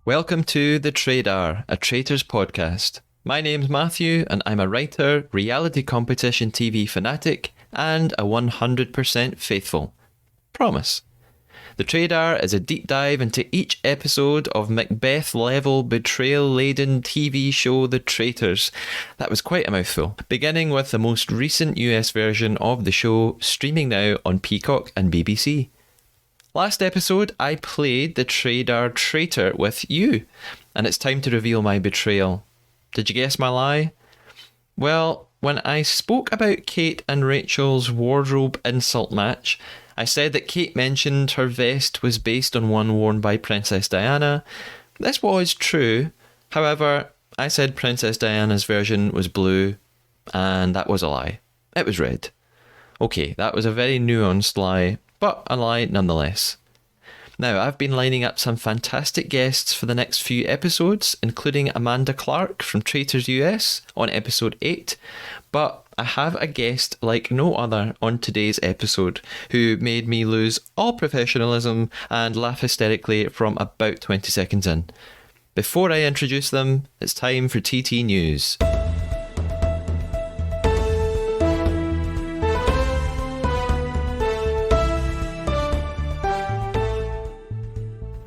Welcome to the Traidar, a Traitors podcast. My name's Matthew, and I'm a writer, reality competition TV fanatic, and a 100% faithful. Promise. The Traidar is a deep dive into each episode of Macbeth-level betrayal-laden TV show The Traitors. That was quite a mouthful. Beginning with the most recent US version of the show, streaming now on Peacock and BBC. Last episode, I played the Traidar Traitor with you, and it's time to reveal my betrayal. Did you guess my lie? Well, when I spoke about Kate and Rachel's wardrobe insult match, I said that Kate mentioned her vest was based on one worn by Princess Diana. This was true. However, I said Princess Diana's version was blue, and that was a lie. It was red. Okay, that was a very nuanced lie, but a lie nonetheless. Now, I've been lining up some fantastic guests for the next few episodes, including Amanda Clark from Traitors US on episode 8, but I have a guest like no other on today's episode who made me lose all professionalism and laugh hysterically from about 20 seconds in. Before I introduce them, it's time for TT News.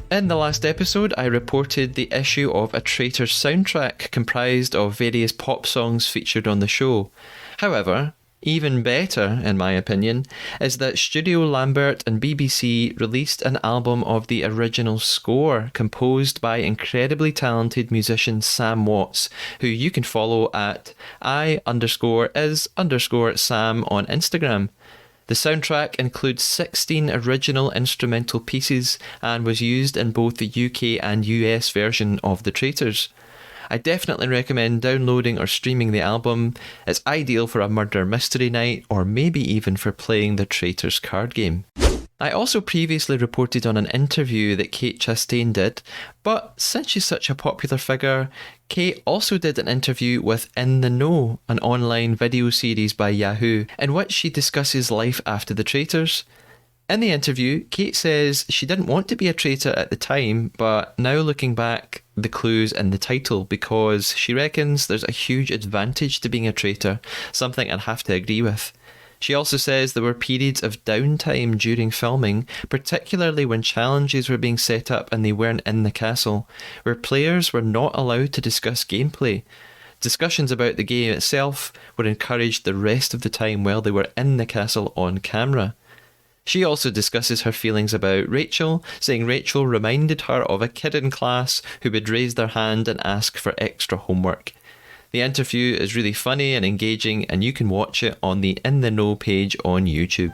In the last episode, I reported the issue of a Traitors soundtrack comprised of various pop songs featured on the show. However, even better, in my opinion, is that Studio Lambert and BBC released an album of the original score composed by incredibly talented musician Sam Watts, who you can follow at I_is_Sam on Instagram. The soundtrack includes 16 original instrumental pieces and was used in both the UK and US version of The Traitors. I definitely recommend downloading or streaming the album. It's ideal for a murder mystery night or maybe even for playing the Traitors card game. I also previously reported on an interview that Kate Chastain did, but since she's such a popular figure, Kate also did an interview with In the Know, an online video series by Yahoo, in which she discusses life after the Traitors. In the interview, Kate says she didn't want to be a traitor at the time, but now looking back, the clue's in the title because she reckons there's a huge advantage to being a traitor, something I'd have to agree with. She also says there were periods of downtime during filming, particularly when challenges were being set up and they weren't in the castle, where players were not allowed to discuss gameplay. Discussions about the game itself were encouraged the rest of the time while they were in the castle on camera. She also discusses her feelings about Rachel, saying Rachel reminded her of a kid in class who would raise their hand and ask for extra homework. The interview is really funny and engaging, and you can watch it on the In the Know page on YouTube.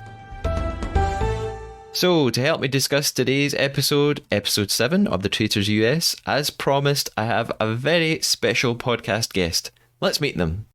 So, to help me discuss today's episode, episode 7 of the Traitors US, as promised, I have a very special podcast guest. Let's meet them.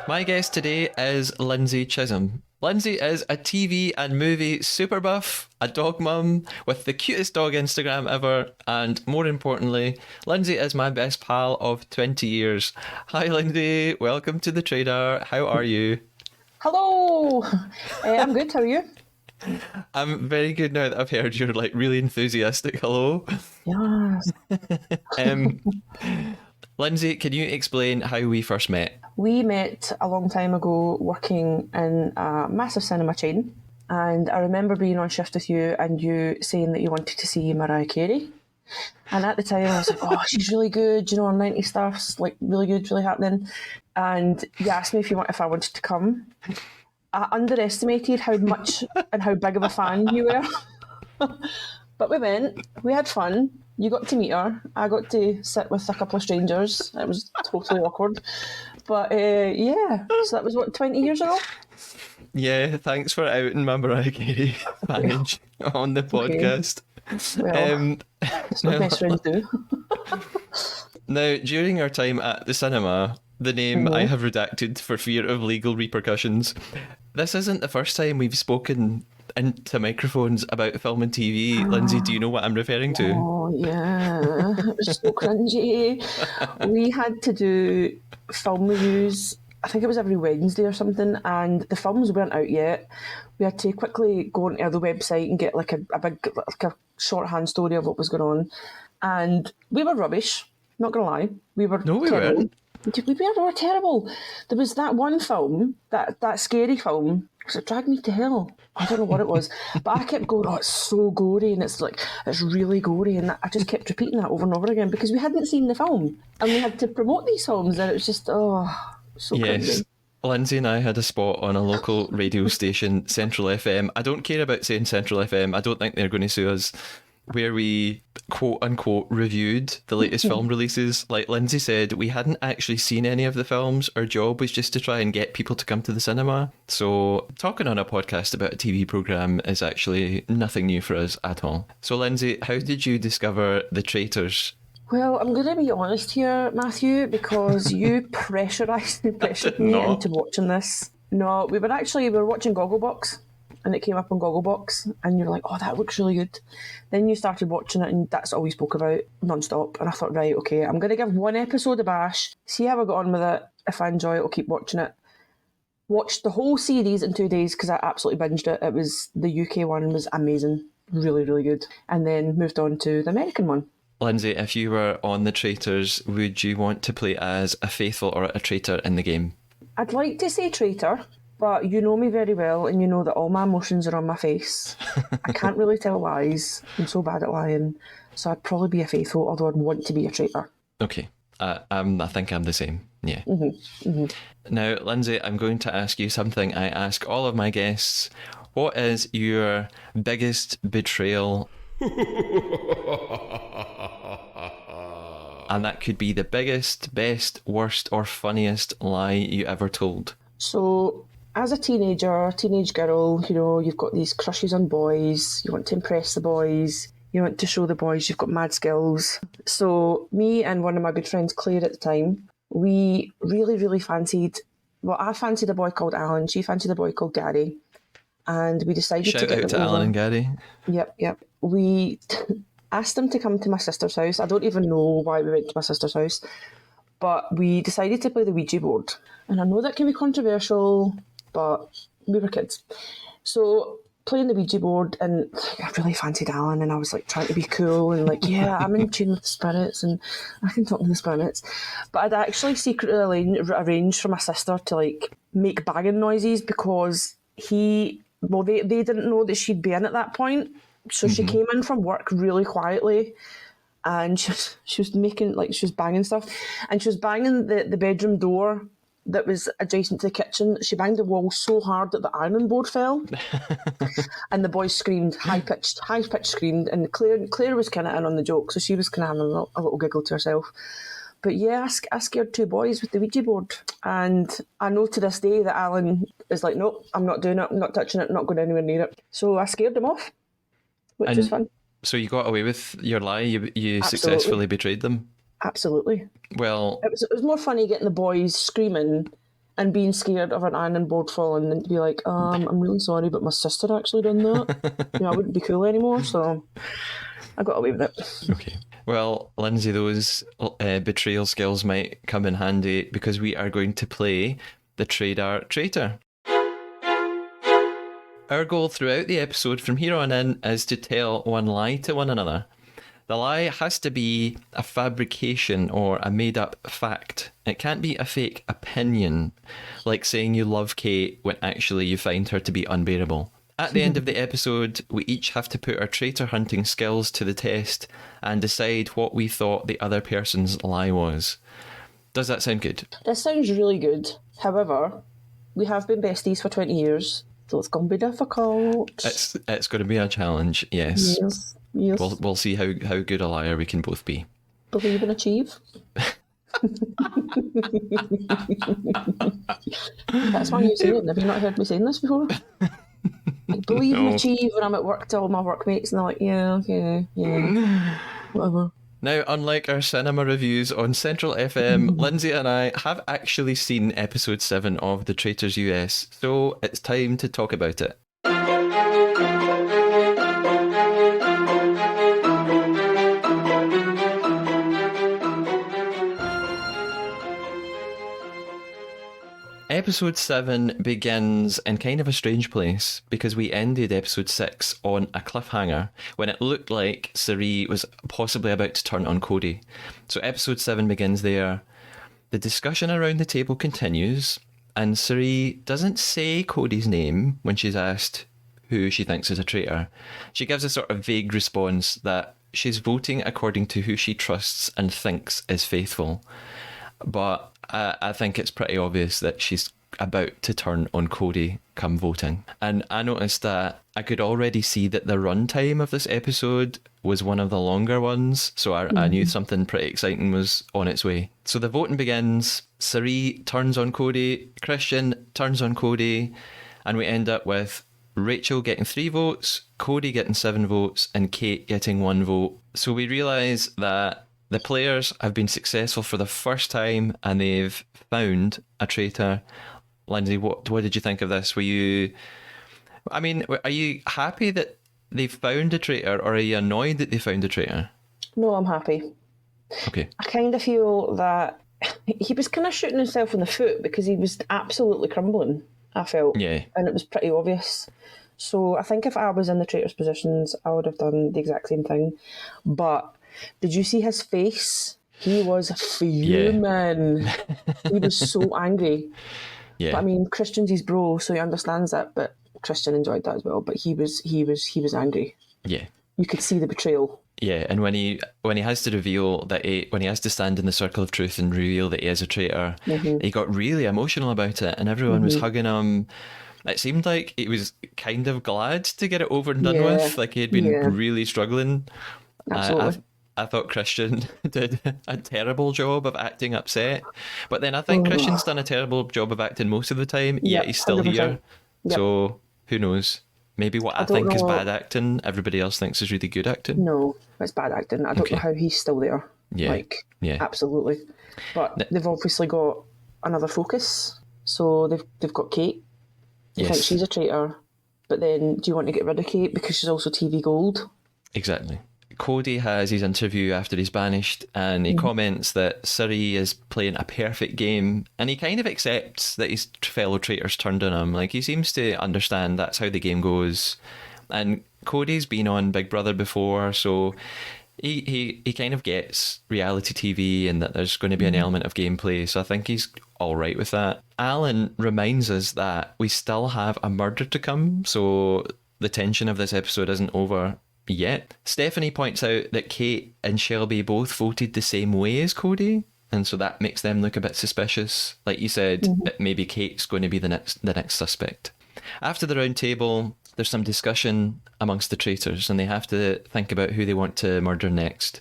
My guest today is Lindsay Chisholm. Lindsay is a TV and movie super buff, a dog mum with the cutest dog Instagram ever, and more importantly, Lindsay is my best pal of 20 years. Hi Lindsay, welcome to the Traidar. How are you? Hello! I'm good, how are you? I'm very good now that I've heard your really enthusiastic hello. Yes. Lindsay, can you explain how we first met? We met a long time ago working in a massive cinema chain, and I remember being on shift with you and you saying that you wanted to see Mariah Carey. And at the time I was like, oh, she's really good, her 90s stuff's really good, really happening. And you asked me if I wanted to come. I underestimated how much and how big of a fan you were. But we went, we had fun. You got to meet her. I got to sit with a couple of strangers. It was totally awkward. But yeah, so that was 20 years ago? Yeah, thanks for outing my Mariah Carey manage on the podcast. Well, it's what best friends do. Now, during our time at the cinema, the name I have redacted for fear of legal repercussions. This isn't the first time we've spoken into microphones about film and TV. Lindsay, do you know what I'm referring to? Oh, yeah. It was so cringy. We had to do film reviews I think it was every Wednesday or something, and the films weren't out yet. We had to quickly go onto the website and get like a big, like a shorthand story of what was going on. And we were rubbish, not going to lie. We were No, we terrible. weren't. We were terrible. There was that one film, that scary film, because it dragged me to hell. I don't know what it was, but I kept going, oh, it's so gory, and it's really gory, and I just kept repeating that over and over again because we hadn't seen the film, and we had to promote these films, and it was just, so Yes. cringy. Lindsay and I had a spot on a local radio station, Central FM. I don't care about saying Central FM. I don't think they're going to sue us. Where we quote unquote reviewed the latest film releases. Like Lindsay said, we hadn't actually seen any of the films. Our job was just to try and get people to come to the cinema. So talking on a podcast about a TV programme is actually nothing new for us at all. So Lindsay, how did you discover The Traitors? Well, I'm going to be honest here, Matthew, because you pressured me No. into watching this. No, we were watching Gogglebox, and it came up on Gogglebox, and you were like, oh, that looks really good. Then you started watching it, and that's all we spoke about non-stop. And I thought, right, okay, I'm going to give one episode a bash, see how I got on with it. If I enjoy it, I'll keep watching it. Watched the whole series in 2 days because I absolutely binged it. It was, the UK one was amazing, really, really good. And then moved on to the American one. Lindsay, if you were on The Traitors, would you want to play as a faithful or a traitor in the game? I'd like to say traitor, but you know me very well, and you know that all my emotions are on my face. I can't really tell lies. I'm so bad at lying. So I'd probably be a faithful, although I'd want to be a traitor. Okay. I think I'm the same. Yeah. Now, Lindsay, I'm going to ask you something I ask all of my guests. What is your biggest betrayal? And that could be the biggest, best, worst, or funniest lie you ever told. So, as a teenage girl, you know, you've got these crushes on boys, you want to impress the boys, you want to show the boys you've got mad skills. So, me and one of my good friends, Claire, at the time, we really, really fancied, well, I fancied a boy called Alan, she fancied a boy called Gary, and we decided Shout to get out them to over. Alan and Gary. Yep. We asked them to come to my sister's house. I don't even know why we went to my sister's house, but we decided to play the Ouija board. And I know that can be controversial, but we were kids. So playing the Ouija board, and I really fancied Alan, and I was like trying to be cool and like, yeah, I'm in tune with the spirits and I can talk to the spirits. But I'd actually secretly arranged for my sister to like make banging noises because they didn't know that she'd be in at that point. So she came in from work really quietly, and she was banging stuff, and she was banging the bedroom door that was adjacent to the kitchen. She banged the wall so hard that the ironing board fell, and the boys screamed, high pitched screamed, and Claire was kind of in on the joke, so she was kind of having a little giggle to herself. But yeah, I scared 2 boys with the Ouija board, and I know to this day that Alan is like, nope, I'm not doing it, I'm not touching it, not going anywhere near it. So I scared them off, which was fun. So you got away with your lie? You Absolutely. successfully betrayed them? Absolutely. Well, It was more funny getting the boys screaming and being scared of an ironing board falling than to be like, I'm really sorry, but my sister actually done that. You know, I wouldn't be cool anymore, so I got away with it. okay. Well, Lindsay, those betrayal skills might come in handy because we are going to play the Traidar Traitor. Our goal throughout the episode from here on in is to tell one lie to one another. The lie has to be a fabrication or a made-up fact. It can't be a fake opinion, like saying you love Kate when actually you find her to be unbearable. At the end of the episode, we each have to put our traitor hunting skills to the test and decide what we thought the other person's lie was. Does that sound good? This sounds really good. However, we have been besties for 20 years, so it's going to be difficult. It's going to be a challenge, yes. Yes. We'll see how good a liar we can both be. Believe and achieve. That's my new saying. Have you not heard me saying this before? Like, believe and achieve when I'm at work to all my workmates, and they're like, yeah, okay, yeah, whatever. Now, unlike our cinema reviews on Central FM, Lindsay and I have actually seen episode 7 of The Traitors US, so it's time to talk about it. Episode 7 begins in kind of a strange place because we ended episode 6 on a cliffhanger when it looked like Cirie was possibly about to turn on Cody. So episode 7 begins there. The discussion around the table continues, and Cirie doesn't say Cody's name when she's asked who she thinks is a traitor. She gives a sort of vague response that she's voting according to who she trusts and thinks is faithful. But I think it's pretty obvious that she's about to turn on Cody come voting. And I noticed that I could already see that the runtime of this episode was one of the longer ones, so I knew something pretty exciting was on its way. So the voting begins, Cirie turns on Cody, Christian turns on Cody, and we end up with Rachel getting 3 votes, Cody getting 7 votes, and Kate getting 1 vote. So we realise that the players have been successful for the first time and they've found a traitor. Lindsay, what did you think of this? Are you happy that they've found a traitor, or are you annoyed that they found a traitor? No, I'm happy. Okay. I kind of feel that he was kind of shooting himself in the foot because he was absolutely crumbling, I felt. Yeah. And it was pretty obvious. So I think if I was in the traitors' positions, I would have done the exact same thing. But did you see his face? He was fuming. Yeah. He was so angry. Yeah. But I mean, Christian's his bro, so he understands that. But Christian enjoyed that as well. But he was angry. Yeah. You could see the betrayal. Yeah, and when he has to reveal that when he has to stand in the circle of truth and reveal that he is a traitor, he got really emotional about it, and everyone was hugging him. It seemed like he was kind of glad to get it over and done with. Like he had been really struggling. Absolutely. I thought Christian did a terrible job of acting upset, but then I think Christian's done a terrible job of acting most of the time. Yet he's still 100%. Here, so who knows? Maybe what I think is bad acting, everybody else thinks is really good acting. No, it's bad acting. I don't know how he's still there. Yeah, absolutely. But they've obviously got another focus. So they've got Kate. They think she's a traitor, but then do you want to get rid of Kate because she's also TV gold? Exactly. Cody has his interview after he's banished, and he comments that Cirie is playing a perfect game, and he kind of accepts that his fellow traitors turned on him. Like, he seems to understand that's how the game goes. And Cody's been on Big Brother before, so he kind of gets reality TV and that there's going to be an element of gameplay, so I think he's all right with that. Alan reminds us that we still have a murder to come, so the tension of this episode isn't over yet. Stephanie points out that Kate and Shelby both voted the same way as Cody, and so that makes them look a bit suspicious. Like you said, maybe Kate's going to be the next suspect. After the round table, there's some discussion amongst the traitors, and they have to think about who they want to murder next.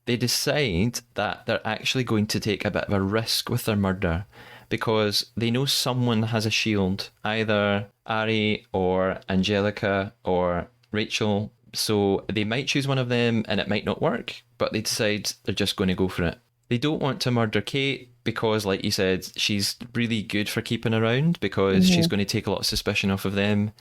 They decide that they're actually going to take a bit of a risk with their murder because they know someone has a shield, either Ari or Angelica or Rachel. So they might choose one of them and it might not work, but they decide they're just going to go for it. They don't want to murder Kate because, like you said, she's really good for keeping around because she's going to take a lot of suspicion off of them.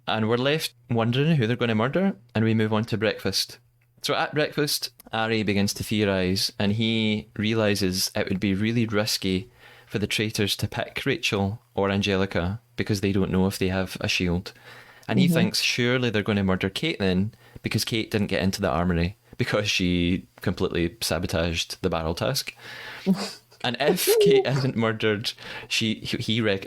And we're left wondering who they're going to murder, and we move on to breakfast. So at breakfast, Ari begins to theorise, and he realises it would be really risky for the traitors to pick Rachel or Angelica because they don't know if they have a shield. And he thinks surely they're going to murder Kate then, because Kate didn't get into the armoury because she completely sabotaged the barrel task. And if Kate isn't murdered,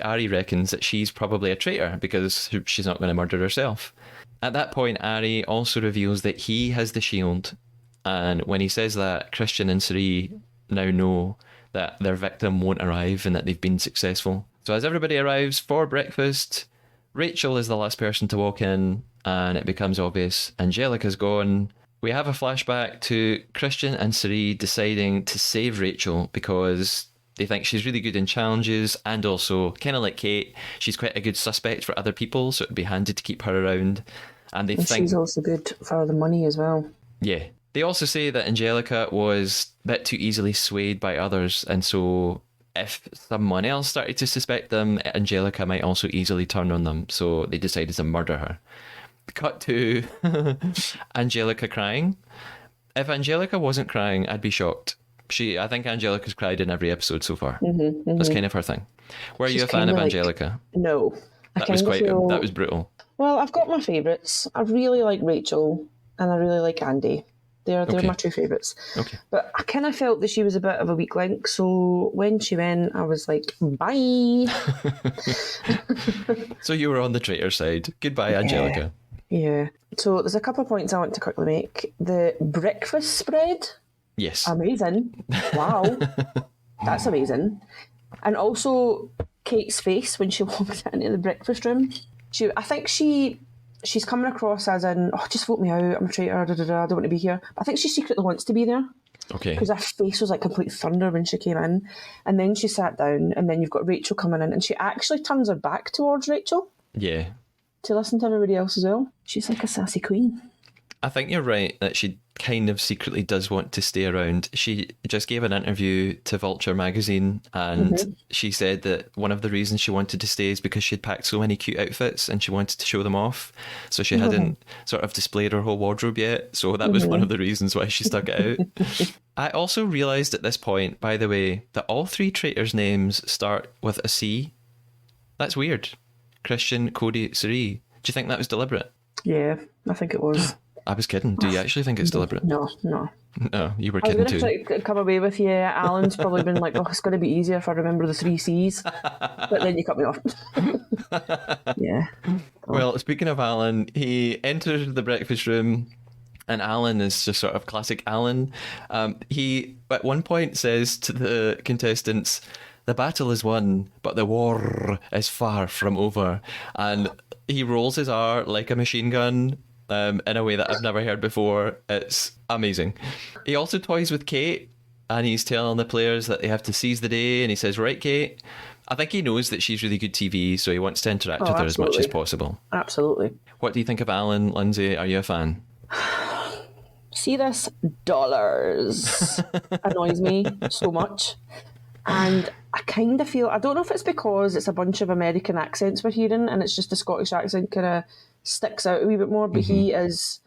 Ari reckons that she's probably a traitor because she's not going to murder herself. At that point, Ari also reveals that he has the shield, and when he says that, Christian and Cirie now know that their victim won't arrive and that they've been successful. So as everybody arrives for breakfast, Rachel is the last person to walk in, and it becomes obvious Angelica's gone. We have a flashback to Christian and Cirie deciding to save Rachel because they think she's really good in challenges, and also, kind of like Kate, she's quite a good suspect for other people, so it'd be handy to keep her around. And think she's also good for the money as well. Yeah. They also say that Angelica was a bit too easily swayed by others, and so if someone else started to suspect them, Angelica might also easily turn on them, so they decided to murder her. Cut to Angelica crying. If Angelica wasn't crying, I'd be shocked, I think Angelica's cried in every episode so far. That's kind of her thing. Were you a fan of Angelica? No. That was that was brutal. Well, I've got my favourites. I really like Rachel and I really like Andy. They're my two favourites. Okay. But I kind of felt that she was a bit of a weak link, so when she went, I was like, bye. So you were on the traitor side. Goodbye, Angelica. Yeah. So there's a couple of points I want to quickly make. The breakfast spread. Yes. Amazing. Wow. That's amazing. And also Kate's face when she walked into the breakfast room. I think she's coming across as in, oh, just vote me out, I'm a traitor, I don't want to be here. I think she secretly wants to be there. Okay. Because her face was like complete thunder when she came in. And then she sat down, and then you've got Rachel coming in, and she actually turns her back towards Rachel. Yeah. To listen to everybody else as well. She's like a sassy queen. I think you're right that she kind of secretly does want to stay around. She just gave an interview to Vulture magazine, and she said that one of the reasons she wanted to stay is because she'd packed so many cute outfits and she wanted to show them off. So she hadn't sort of displayed her whole wardrobe yet. So that was one of the reasons why she stuck it out. I also realised at this point, by the way, that all three traitors' names start with a C. That's weird. Christian, Cody, Cerie. Do you think that was deliberate? Yeah, I think it was. I was kidding. Do you actually think it's deliberate? No. No, you were kidding too. I was going to come away with you. Alan's probably been like, oh, it's going to be easier if I remember the 3 C's. But then you cut me off. Yeah. Well, speaking of Alan, he enters the breakfast room, and Alan is just sort of classic Alan. He, at one point, says to the contestants, "The battle is won, but the war is far from over." And he rolls his R like a machine gun. In a way that I've never heard before. It's amazing. He also toys with Kate, and he's telling the players that they have to seize the day, and he says, right, Kate? I think he knows that she's really good TV, so he wants to interact with her as much as possible. Absolutely. What do you think of Alan, Lindsay? Are you a fan? See, this dollars annoys me so much. And I kind of feel, I don't know if it's because it's a bunch of American accents we're hearing, and it's just the Scottish accent kind of sticks out a wee bit more, but he is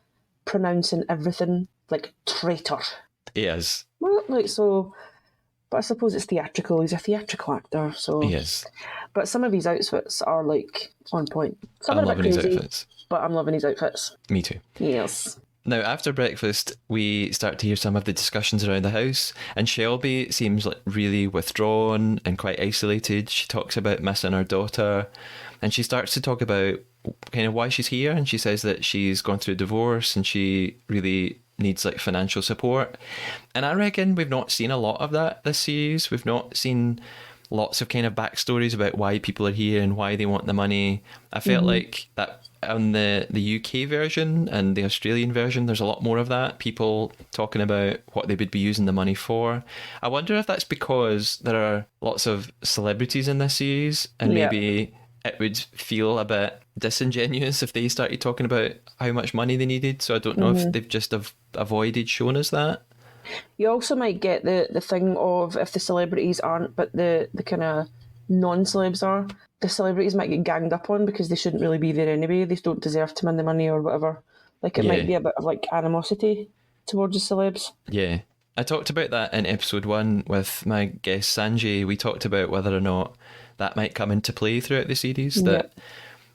pronouncing everything like traitor. He is. Well, like, so, but I suppose it's theatrical. He's a theatrical actor, so. He is. But some of his outfits are like on point. Some I'm are a bit loving crazy, his outfits. but I'm loving his outfits. Me too. Yes. Now, after breakfast, we start to hear some of the discussions around the house, and Shelby seems like really withdrawn and quite isolated. She talks about missing her daughter, and she starts to talk about kind of why she's here, and she says that she's gone through a divorce and she really needs like financial support. And I reckon we've not seen a lot of that this series. We've not seen lots of kind of backstories about why people are here and why they want the money. I felt like that on the UK version and the Australian version, there's a lot more of that. People talking about what they would be using the money for. I wonder if that's because there are lots of celebrities in this series, and maybe it would feel a bit disingenuous if they started talking about how much money they needed. So I don't know if they've just avoided showing us that. You also might get the thing of, if the celebrities aren't, but the kind of non-celebs are, the celebrities might get ganged up on because they shouldn't really be there anyway. They don't deserve to win the money or whatever. Like, it might be a bit of like animosity towards the celebs. Yeah. I talked about that in episode 1 with my guest Sanjay. We talked about whether or not that might come into play throughout the series, that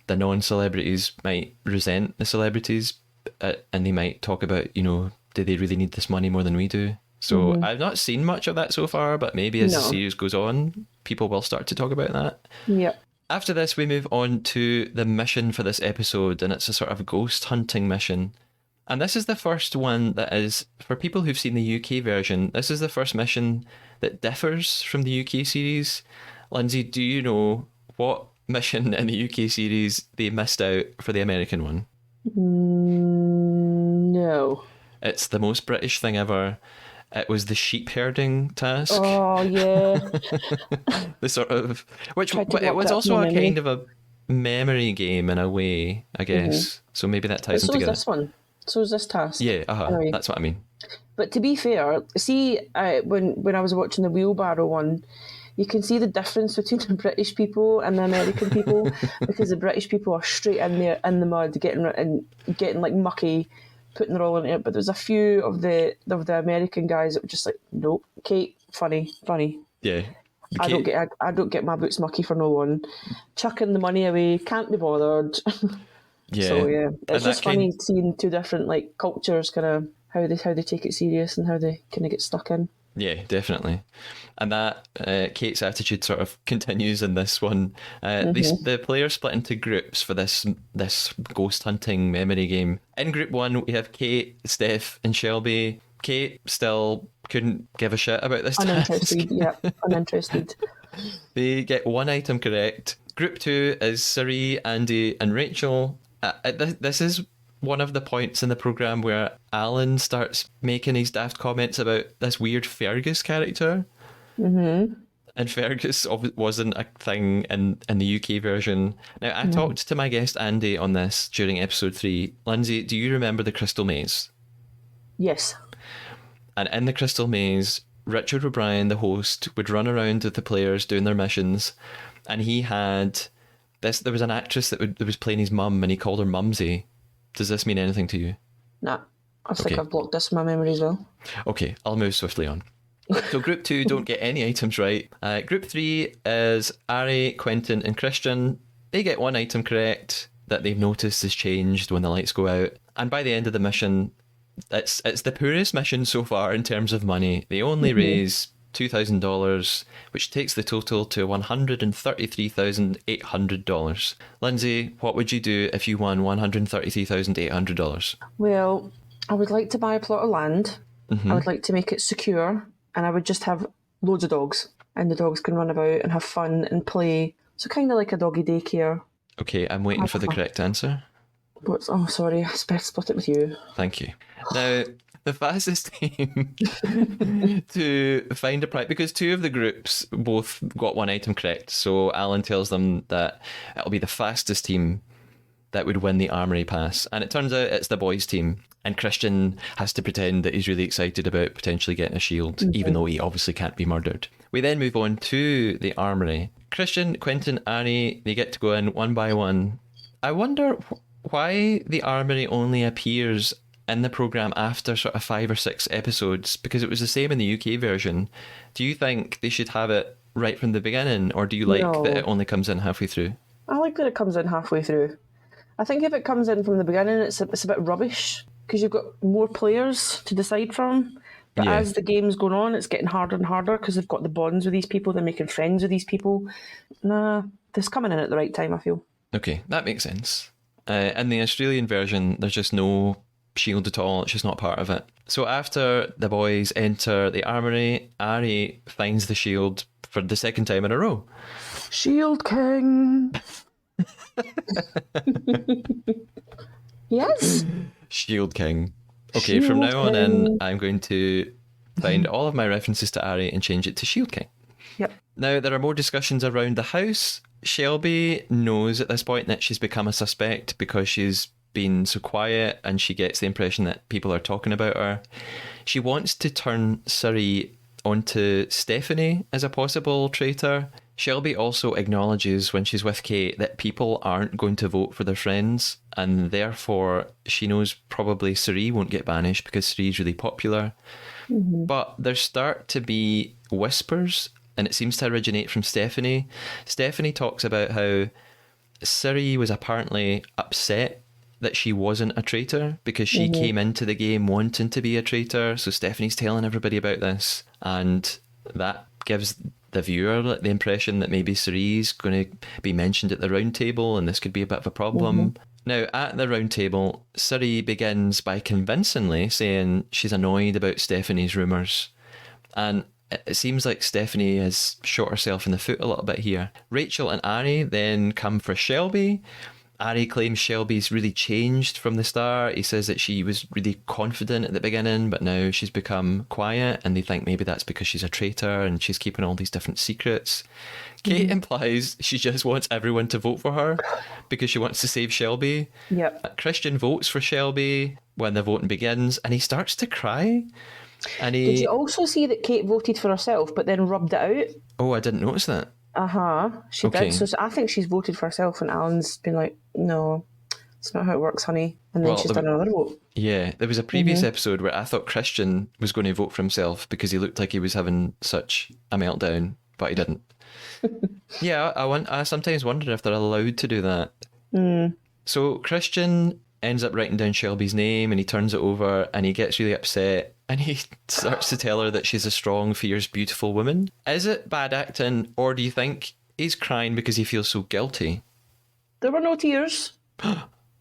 the non-celebrities might resent the celebrities, and they might talk about, do they really need this money more than we do? So I've not seen much of that so far, but maybe as the series goes on, people will start to talk about that. Yeah. After this, we move on to the mission for this episode, and it's a sort of ghost hunting mission. And this is the first one that is, for people who've seen the UK version, this is the first mission that differs from the UK series. Lindsay, do you know what mission in the UK series they missed out for the American one? No. It's the most British thing ever. It was the sheep herding task. Oh, yeah. The sort of, which it was also a kind of a memory game in a way, I guess. So maybe that ties them together. So is this one. So is this task. Yeah, anyway. That's what I mean. But to be fair, see, when I was watching the wheelbarrow one, you can see the difference between the British people and the American people, because the British people are straight in there in the mud, getting like mucky, putting their all into it, but there's a few of the American guys that were just like, nope, Kate, funny. Yeah. I don't get my boots mucky for no one. Chucking the money away, can't be bothered. Yeah. So yeah, And it's just funny seeing two different like cultures, kind of how they take it serious and how they kind of get stuck in. Yeah, definitely. And that Kate's attitude sort of continues in this one. The players split into groups for this ghost hunting memory game. In group one, we have Kate, Steph, and Shelby. Kate still couldn't give a shit about this Uninterested, task. yeah, uninterested. They get one item correct. Group two is Sari, Andy, and Rachel. This is one of the points in the programme where Alan starts making his daft comments about this weird Fergus character. Mm-hmm. And Fergus wasn't a thing in the UK version. Now, I talked to my guest Andy on this during episode 3. Lindsay, do you remember the Crystal Maze? Yes. And in the Crystal Maze, Richard O'Brien, the host, would run around with the players doing their missions. And he had there was an actress that was playing his mum, and he called her Mumsy. Does this mean anything to you? Nah, I think I've blocked this in my memory as well. Okay, I'll move swiftly on. So group 2 don't get any items right. Group 3 is Ari, Quentin and Christian. They get one item correct that they've noticed has changed when the lights go out. And by the end of the mission, it's the poorest mission so far in terms of money. They only raise $2,000, which takes the total to $133,800. Lindsay, what would you do if you won $133,800? Well, I would like to buy a plot of land. I would like to make it secure, and I would just have loads of dogs, and the dogs can run about and have fun and play. So kind of like a doggy daycare. Okay, I'm waiting for the correct answer. Oh, sorry, I split it with you. Thank you. Now, the fastest team to find a prize, because two of the groups both got one item correct, so Alan tells them that it'll be the fastest team that would win the armory pass. And it turns out it's the boys' team, and Christian has to pretend that he's really excited about potentially getting a shield, even though he obviously can't be murdered. We then move on to the armory. Christian, Quentin, Annie, they get to go in one by one. I wonder why the armory only appears in the programme after sort of 5 or 6 episodes, because it was the same in the UK version. Do you think they should have it right from the beginning, or do you like that it only comes in halfway through? I like that it comes in halfway through. I think if it comes in from the beginning, it's a bit rubbish, because you've got more players to decide from. But as the game's going on, it's getting harder and harder because they've got the bonds with these people, they're making friends with these people. Nah, this coming in at the right time, I feel. Okay, that makes sense. In the Australian version, there's just no shield at all. It's just not part of it. So after the boys enter the armory, Ari finds the shield for the second time in a row. Shield King! Yes! Shield King. Okay, from now on in, I'm going to find all of my references to Ari and change it to Shield King. Yep. Now, there are more discussions around the house. Shelby knows at this point that she's become a suspect because she's been so quiet, and she gets the impression that people are talking about her. She wants to turn Sari onto Stephanie as a possible traitor. Shelby also acknowledges when she's with Kate that people aren't going to vote for their friends, and therefore she knows probably Sari won't get banished because Sari's really popular. But there start to be whispers, and it seems to originate from Stephanie. Stephanie talks about how Sari was apparently upset that she wasn't a traitor because she came into the game wanting to be a traitor. So Stephanie's telling everybody about this, and that gives the viewer the impression that maybe Sari's going to be mentioned at the round table, and this could be a bit of a problem. Now, at the round table, Sari begins by convincingly saying she's annoyed about Stephanie's rumours, and it seems like Stephanie has shot herself in the foot a little bit here. Rachel and Ari then come for Shelby. Ari claims Shelby's really changed from the start. He says that she was really confident at the beginning, but now she's become quiet, and they think maybe that's because she's a traitor and she's keeping all these different secrets. Kate implies she just wants everyone to vote for her because she wants to save Shelby. Yep. Christian votes for Shelby when the voting begins, and he starts to cry. And Did you also see that Kate voted for herself but then rubbed it out? Oh, I didn't notice that. She did. So I think she's voted for herself, and Alan's been like, no, it's not how it works, honey. And then Well, she's done another vote. yeah, there was a previous episode where I thought Christian was going to vote for himself because he looked like he was having such a meltdown, but he didn't. Yeah, I sometimes wonder if they're allowed to do that. So Christian ends up writing down Shelby's name and he turns it over and he gets really upset and he starts to tell her that she's a strong, fierce, beautiful woman. Is it bad acting, or do you think he's crying because he feels so guilty? There were no tears.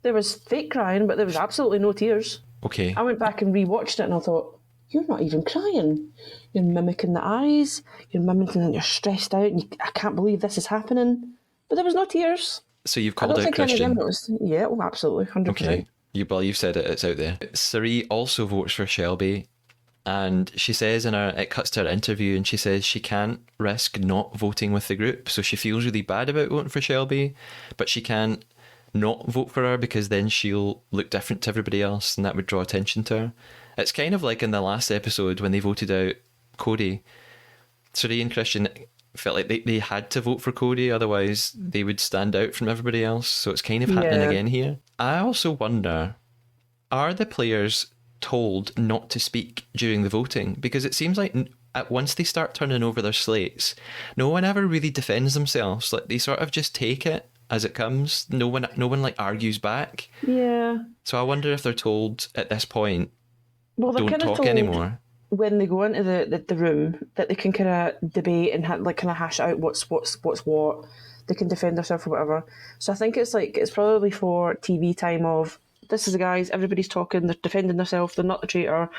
There was fake crying, but there was absolutely no tears. Okay. I went back and rewatched it and I thought, you're not even crying. You're mimicking the eyes, you're mimicking and you're stressed out and I can't believe this is happening. But there was no tears. So you've I called don't out think any of Christian. them noticed. Yeah, well, absolutely, 100%. Okay. You've said it, it's out there. Sari also votes for Shelby, and she says it cuts to her interview, and she says she can't risk not voting with the group, so she feels really bad about voting for Shelby, but she can't not vote for her because then she'll look different to everybody else, and that would draw attention to her. It's kind of like in the last episode when they voted out Cody. Sari and Christian felt like they had to vote for Cody, otherwise they would stand out from everybody else. So it's kind of happening again here. I also wonder, are the players told not to speak during the voting? Because it seems like once they start turning over their slates, no one ever really defends themselves. Like they sort of just take it as it comes. No one like argues back. Yeah. So I wonder if they're told at this point, Well, they're don't kind of talk told anymore. when they go into the room that they can kind of debate and kind of hash out what's what. They can defend themselves or whatever. So I think it's probably for TV time of, this is the guys, everybody's talking, they're defending themselves, they're not the traitor,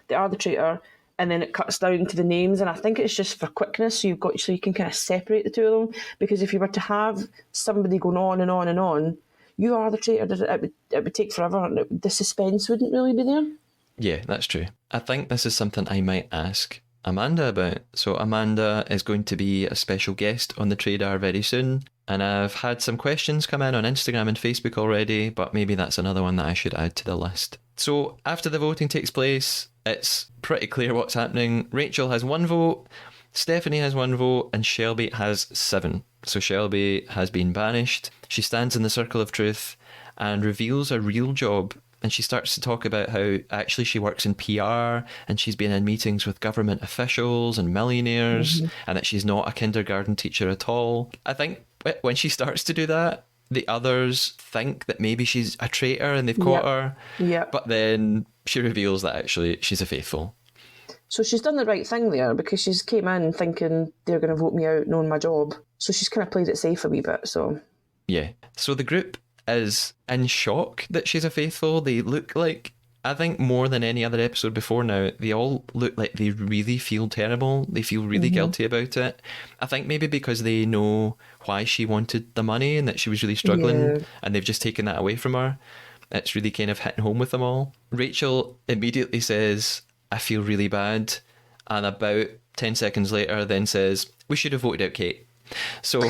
they are the traitor, and then it cuts down to the names, and I think it's just for quickness, so you can kind of separate the two of them, because if you were to have somebody going on and on and on, you are the traitor, it would take forever, and the suspense wouldn't really be there. Yeah, that's true. I think this is something I might ask Amanda about. So Amanda is going to be a special guest on the Traidar very soon, and I've had some questions come in on Instagram and Facebook already, but maybe that's another one that I should add to the list. So after the voting takes place, it's pretty clear what's happening. Rachel has 1 vote, Stephanie has 1 vote, and Shelby has 7. So Shelby has been banished. She stands in the circle of truth and reveals a real job. And she starts to talk about how actually she works in PR and she's been in meetings with government officials and millionaires, and that she's not a kindergarten teacher at all. I think when she starts to do that, the others think that maybe she's a traitor and they've caught her. Yeah. But then she reveals that actually she's a faithful. So she's done the right thing there, because she's came in thinking they're going to vote me out, knowing my job. So she's kind of played it safe a wee bit. So Yeah. So the group is in shock that she's a faithful. They look like, I think more than any other episode before now, they all look like they really feel terrible. They feel really guilty about it. I think maybe because they know why she wanted the money and that she was really struggling, and they've just taken that away from her. It's really kind of hitting home with them all. Rachel immediately says, I feel really bad. And about 10 seconds later then says, we should have voted out Kate. So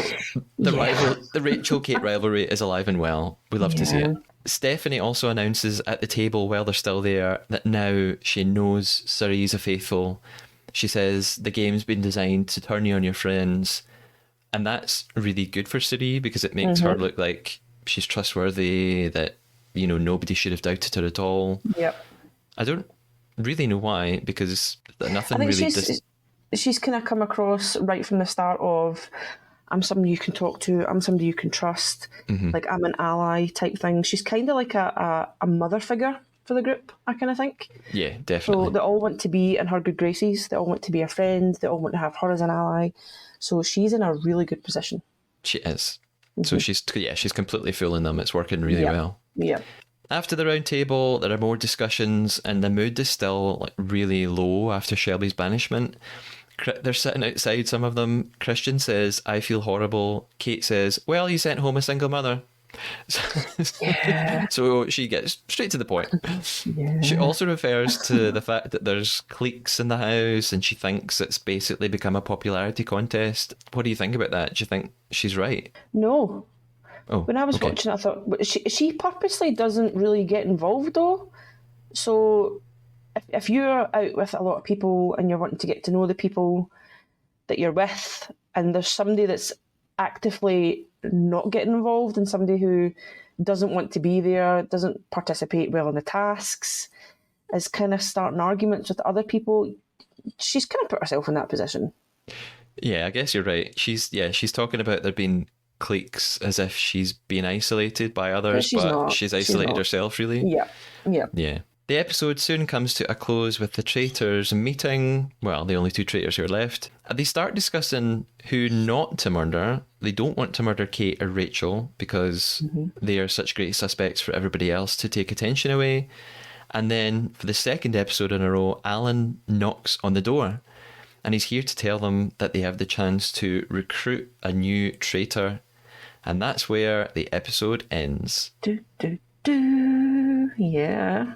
the Rachel-Kate rivalry is alive and well. We love to see it. Stephanie also announces at the table while they're still there that now she knows Sari's a faithful. She says the game's been designed to turn you on your friends. And that's really good for Sari because it makes her look like she's trustworthy, that, you know, nobody should have doubted her at all. Yep. I don't really know why, because nothing I think really... she's kind of come across right from the start of, I'm somebody you can talk to, I'm somebody you can trust, like I'm an ally type thing. She's kind of like a mother figure for the group, I kind of think. Yeah, definitely. So they all want to be in her good graces, they all want to be her friend, they all want to have her as an ally. So she's in a really good position. She is. So she's completely fooling them. It's working really well. Yeah. After the round table, there are more discussions, and the mood is still like really low after Shelby's banishment. They're sitting outside, some of them. Christian says, I feel horrible. Kate says, well, you sent home a single mother. So she gets straight to the point. Yeah. She also refers to the fact that there's cliques in the house, and she thinks it's basically become a popularity contest. What do you think about that? Do you think she's right? No. Oh, when I was watching it, I thought, she purposely doesn't really get involved though. So if you're out with a lot of people and you're wanting to get to know the people that you're with, and there's somebody that's actively not getting involved and somebody who doesn't want to be there, doesn't participate well in the tasks, is kind of starting arguments with other people. She's kind of put herself in that position. Yeah, I guess you're right. She's talking about there being cliques as if she's being isolated by others, but she's isolated herself, really. Yeah. The episode soon comes to a close with the traitors meeting, well, the only two traitors who are left. They start discussing who not to murder. They don't want to murder Kate or Rachel because they are such great suspects for everybody else to take attention away. And then for the second episode in a row, Alan knocks on the door and he's here to tell them that they have the chance to recruit a new traitor. And that's where the episode ends. Yeah.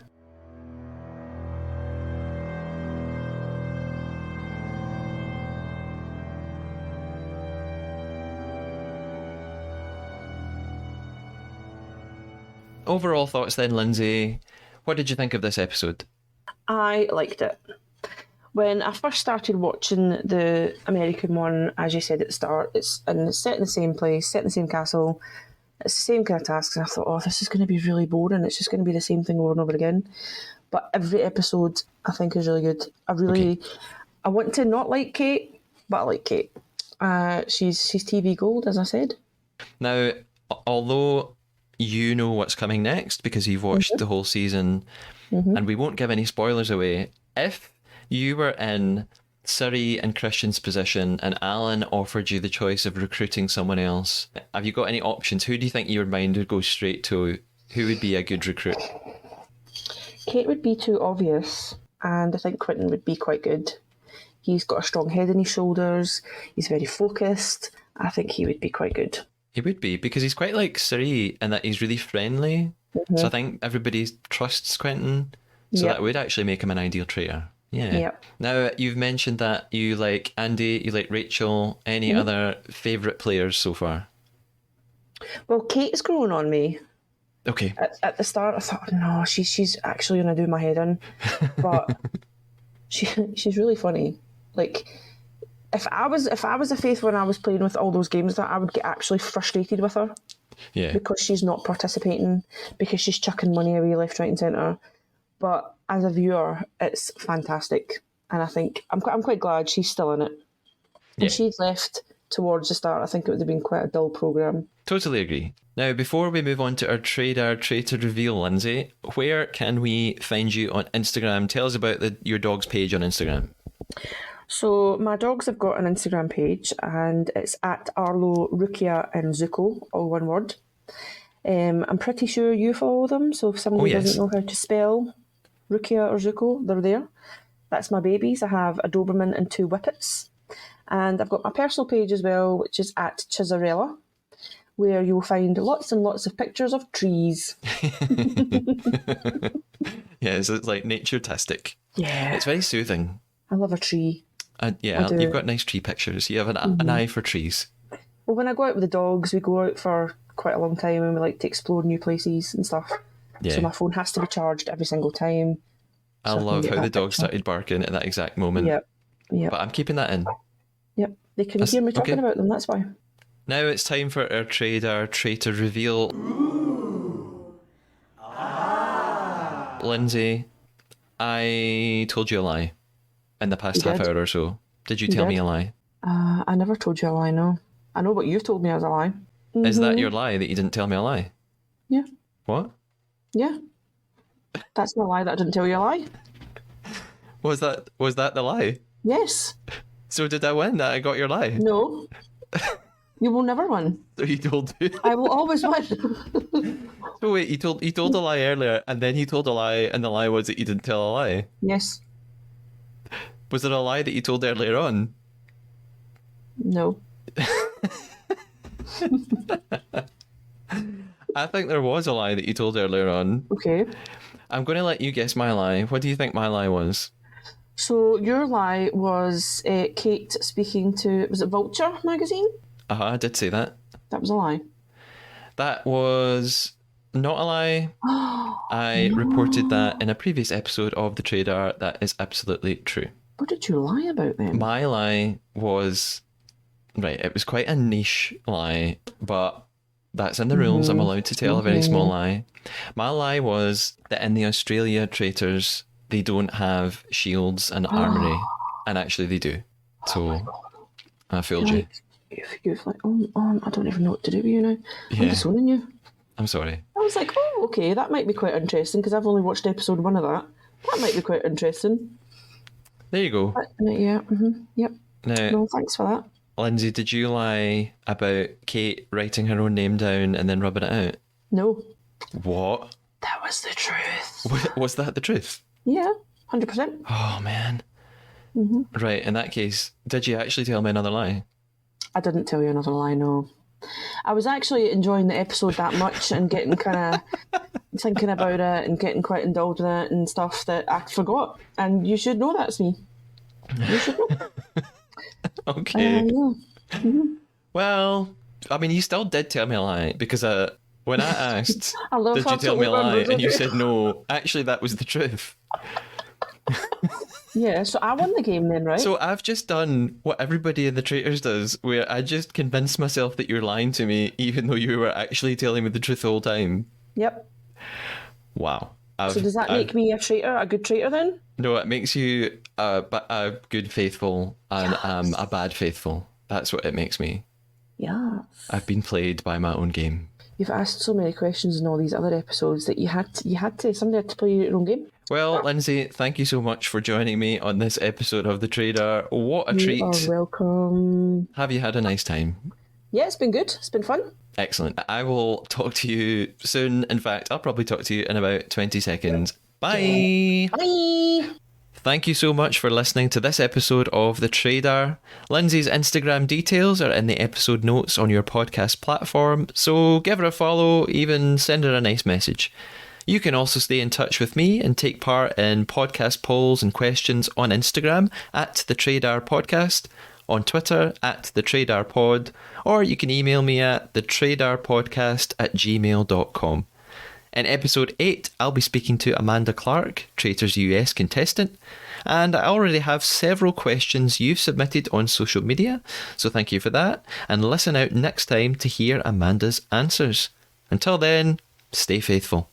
Overall thoughts then, Lindsay. What did you think of this episode? I liked it. When I first started watching the American one, as you said at the start, it's set in the same place, set in the same castle. It's the same kind of tasks, and I thought, oh, this is going to be really boring. It's just going to be the same thing over and over again. But every episode, I think, is really good. I want to not like Kate, but I like Kate. She's TV gold, as I said. Now, although you know what's coming next because you've watched the whole season, and we won't give any spoilers away, if you were in Surrey and Christian's position and Alan offered you the choice of recruiting someone else, have you got any options? Who do you think your mind would go straight to? Who would be a good recruit? Kate would be too obvious, and I think Quentin would be quite good. He's got a strong head on his shoulders, he's very focused. I think he would be quite good. He would be, because he's quite like Surrey in that he's really friendly. So I think everybody trusts Quentin, so that would actually make him an ideal traitor. Yeah. Yep. Now, you've mentioned that you like Andy, you like Rachel. Any other favourite players so far? Well, Kate's growing on me. Okay. At the start, I thought, no, she's actually going to do my head in. But she's really funny. Like, if I was a Faith when I was playing with all those games, that I would get actually frustrated with her. Yeah. Because she's not participating, because she's chucking money away left, right, and centre. But as a viewer, it's fantastic, and I think I'm quite glad she's still in it. Yeah. If she'd left towards the start, I think it would have been quite a dull programme. Totally agree. Now, before we move on to our Traidar Traitor reveal, Lindsay, where can we find you on Instagram? Tell us about your dog's page on Instagram. So my dogs have got an Instagram page, and it's at Arlo, Rukia and Zuko, all one word. I'm pretty sure you follow them, so if somebody doesn't know how to spell Rukia or Zuko, they're there. That's my babies. I have a Doberman and 2 Whippets. And I've got my personal page as well, which is at Chisarella, where you'll find lots and lots of pictures of trees. Yeah, so it's like nature-tastic. Yeah. It's very soothing. I love a tree. Yeah, you've got nice tree pictures. You have an eye for trees. Well, when I go out with the dogs, we go out for quite a long time and we like to explore new places and stuff. Yeah. So my phone has to be charged every single time. I love how the dog started barking at that exact moment. Yep. But I'm keeping that in. Yep. They can hear me talking about them, that's why. Now it's time for our Traidar Traitor reveal. Lindsay, I told you a lie in the past half hour or so. Did you tell me a lie? I never told you a lie, no. I know what you've told me as a lie. Is that your lie, that you didn't tell me a lie? Yeah. What? Yeah. That's my lie, that I didn't tell you a lie. Was that the lie? Yes. So did I win that I got your lie? No. You will never win. So you told me. I will always win. So wait, you told a lie earlier, and then you told a lie, and the lie was that you didn't tell a lie? Yes. Was it a lie that you told earlier on? No. I think there was a lie that you told earlier on. Okay. I'm going to let you guess my lie. What do you think my lie was? So your lie was Kate speaking to, was it Vulture magazine? I did say that. That was a lie. That was not a lie. I reported that in a previous episode of The Traidar. That is absolutely true. What did you lie about then? My lie was, right, it was quite a niche lie, but That's in the rules. I'm allowed to tell a very small lie. My lie was that in the Australia Traitors, they don't have shields and armory. And actually they do. So I fooled you. You've like, I don't even know what to do with you now. Yeah. I'm disowning you. I'm sorry. I was like, oh, okay, that might be quite interesting because I've only watched episode 1 of that. That might be quite interesting. There you go. But, yeah, yep. Now, No, thanks for that. Lindsay, did you lie about Kate writing her own name down and then rubbing it out? No. What? That was the truth. Was that the truth? Yeah, 100%. Oh, man. Right, in that case, did you actually tell me another lie? I didn't tell you another lie, no. I was actually enjoying the episode that much and getting kind of thinking about it and getting quite indulged in it and stuff that I forgot. And you should know that's me. You should know. Okay. Yeah. Well, I mean, you still did tell me a lie because when I asked, I love did how you tell me a lie? totally And you random. said no. Actually, that was the truth. Yeah, so I won the game then, right? So I've just done what everybody in the Traitors does, where I just convinced myself that you're lying to me, even though you were actually telling me the truth the whole time. Yep. Wow. So does that make me a traitor, a good traitor then? No, it makes you a good faithful and a bad faithful. That's what it makes me. Yeah. I've been played by my own game. You've asked so many questions in all these other episodes that somebody had to play your own game. Well, Lindsay, thank you so much for joining me on this episode of The Traidar. What a treat. You are welcome. Have you had a nice time? Yeah, it's been good. It's been fun. Excellent. I will talk to you soon. In fact, I'll probably talk to you in about 20 seconds. Bye. Bye. Thank you so much for listening to this episode of The Traidar. Lindsay's Instagram details are in the episode notes on your podcast platform, so give her a follow, even send her a nice message. You can also stay in touch with me and take part in podcast polls and questions on Instagram at The Traidar Podcast, on Twitter at The Traidar Pod, or you can email me at thetraidarpodcast@gmail.com. In episode 8, I'll be speaking to Amanda Clark, Traitors US contestant, and I already have several questions you've submitted on social media, so thank you for that, and listen out next time to hear Amanda's answers. Until then, stay faithful.